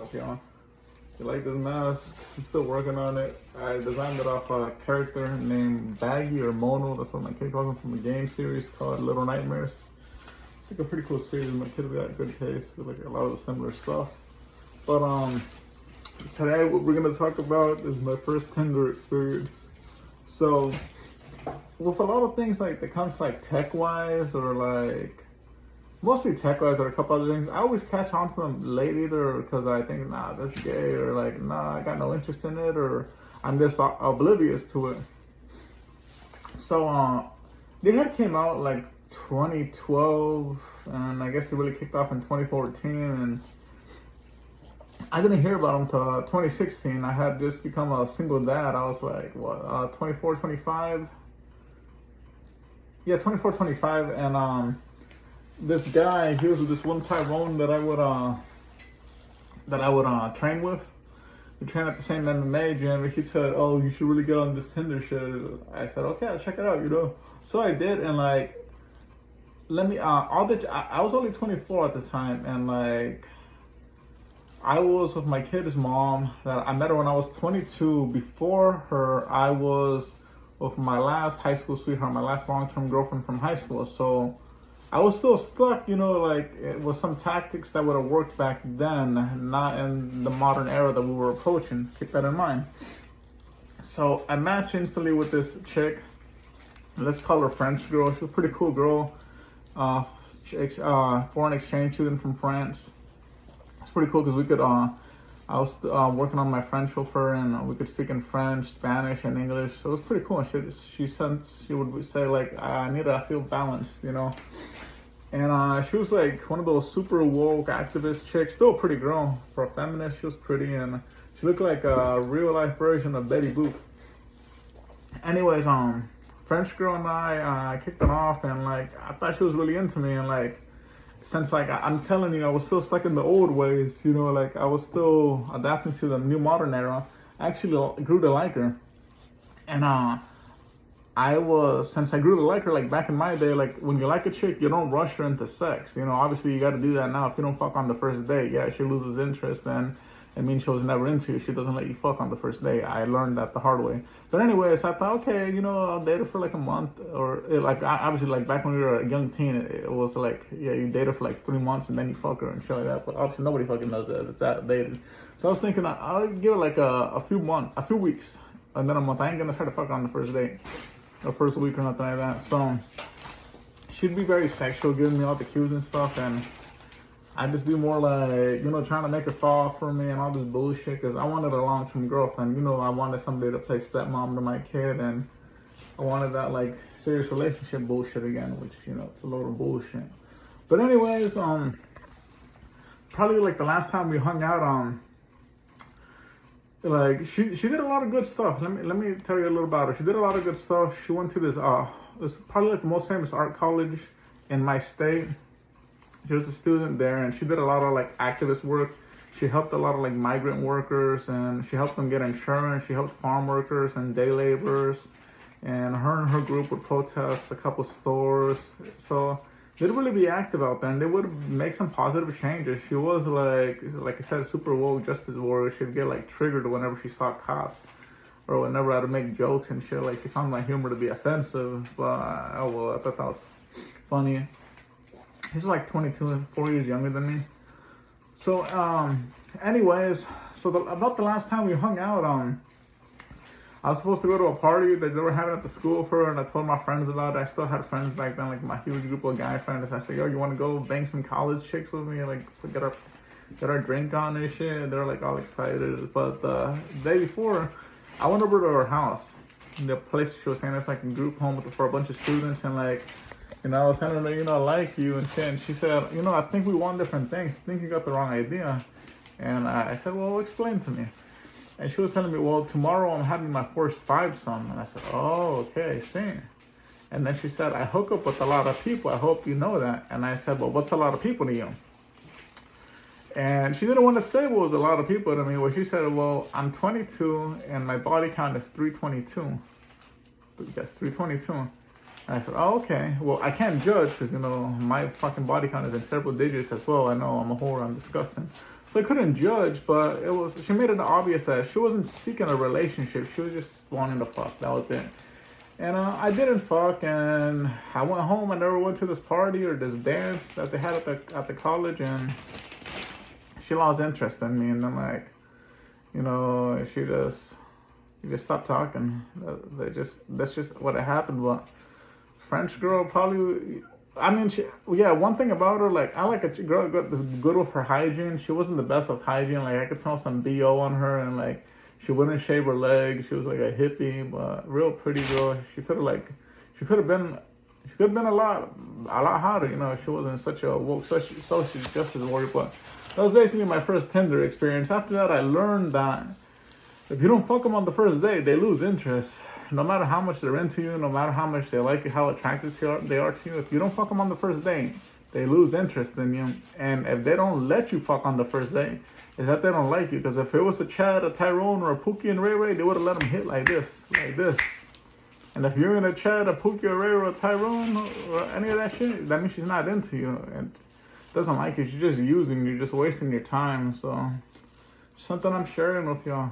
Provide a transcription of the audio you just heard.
up, y'all. You like this mask? I'm still working on it. I designed it off a character named Baggy or Mono. That's what my kid calls him, from a game series called Little Nightmares. It's like a pretty cool series. My kid's got good taste with like a lot of the similar stuff. But today what we're gonna talk about is my first Tinder experience. So with a lot of things like that comes like tech-wise or like mostly tech-wise or a couple other things, I always catch on to them late, either because I think, nah, that's gay, or like, nah, I got no interest in it, or I'm just oblivious to it. So they had came out like 2012, and I guess it really kicked off in 2014, and I didn't hear about them until 2016. I had just become a single dad. I was like, what, 24, 25? Yeah, 24, 25, and this guy, he was this one Tyrone that I would train with. We train at the same MMA gym. He said, "Oh, you should really get on this Tinder shit." I said, "Okay, I'll check it out." So I did, and like, I was only 24 at the time, and like, I was with my kid's mom. That I met her when I was 22. Before her, I was with my last high school sweetheart, my last long-term girlfriend from high school. So I was still stuck, like it was some tactics that would have worked back then, not in the modern era that we were approaching. Keep that in mind. So I matched instantly with this chick. Let's call her French girl. She's a pretty cool girl. Foreign exchange student from France. It's pretty cool because we could, I was working on my French with her, and we could speak in French, Spanish, and English. So it was pretty cool. She would say like, I feel balanced, And she was like one of those super woke activist chicks, still a pretty girl. For a feminist, she was pretty, and she looked like a real life version of Betty Boop. Anyways, French girl and I kicked it off, and like I thought she was really into me, and like since like I'm telling you, I was still stuck in the old ways, like I was still adapting to the new modern era. I actually grew to like her, and since I grew to like her, like back in my day, like when you like a chick, you don't rush her into sex. Obviously you got to do that now. If you don't fuck on the first date, yeah, she loses interest, then it means she was never into you. She doesn't let you fuck on the first date. I learned that the hard way. But anyways, I thought, okay, I'll date her for like a month, or obviously like back when we were a young teen, it was like, yeah, you date her for like 3 months and then you fuck her and shit like that. But obviously nobody fucking does that. It's outdated. So I was thinking I'll give her like a few weeks, and then a month. I ain't gonna try to fuck her on the first date or first week or nothing like that. So she'd be very sexual, giving me all the cues and stuff, and I'd just be more like, trying to make her fall for me and all this bullshit, because I wanted a long-term girlfriend. I wanted somebody to play stepmom to my kid, and I wanted that like serious relationship bullshit again, which it's a load of bullshit. But anyways, probably like the last time we hung out, like she did a lot of good stuff. Let me tell you a little about her. She did a lot of good stuff. She went to this it's probably like the most famous art college in my state. She was a student there, and she did a lot of like activist work. She helped a lot of like migrant workers, and she helped them get insurance. She helped farm workers and day laborers, and her group would protest a couple stores. So they'd really be active out there, and they would make some positive changes. She was like I said, super woke justice warrior. She'd get like triggered whenever she saw cops, or whenever I had to make jokes and shit. Like she found my humor to be offensive, but I thought that was funny. He's like 22, 4 years younger than me. So, anyways, about the last time we hung out, I was supposed to go to a party that they were having at the school for her, and I told my friends about it. I still had friends back then, like my huge group of guy friends. I said, yo, you want to go bang some college chicks with me? Like, get our drink on and shit. And they're like all excited. But the day before, I went over to her house. The place she was staying, it's like a group home for a bunch of students, and like, I was telling her, I like you and shit. And she said, I think we want different things. I think you got the wrong idea. And I said, well, explain to me. And she was telling me, well, tomorrow I'm having my first fivesome. And I said, oh, okay, I see. And then she said, I hook up with a lot of people. I hope you know that. And I said, well, what's a lot of people to you? And she didn't want to say what was a lot of people to me. Well, she said, well, I'm 22 and my body count is 322. Yes, 322. I said, oh, okay. Well, I can't judge because, my fucking body count is in several digits as well. I know I'm a whore, I'm disgusting. So I couldn't judge, but she made it obvious that she wasn't seeking a relationship. She was just wanting to fuck. That was it. And I didn't fuck, and I went home. I never went to this party or this dance that they had at the college, and she lost interest in me. And I'm like, she just stopped talking. That's just what happened. But French girl probably. I mean, one thing about her, like, I like a girl good with her hygiene. She wasn't the best with hygiene. Like, I could smell some BO on her, and, like, she wouldn't shave her legs. She was, like, a hippie, but real pretty girl. She could have been a lot hotter, She wasn't such a woke social justice warrior, but that was basically my first Tinder experience. After that, I learned that if you don't fuck them on the first date, they lose interest. No matter how much they're into you, no matter how much they like you, how attractive they are to you, if you don't fuck them on the first date, they lose interest in you. And if they don't let you fuck on the first date, it's that they don't like you. Because if it was a Chad, a Tyrone, or a Pookie and Ray Ray, they would have let them hit like this. And if you're in a Chad, a Pookie, a Ray, or a Tyrone, or any of that shit, that means she's not into you and doesn't like you. She's just using you, just wasting your time. So, something I'm sharing with y'all.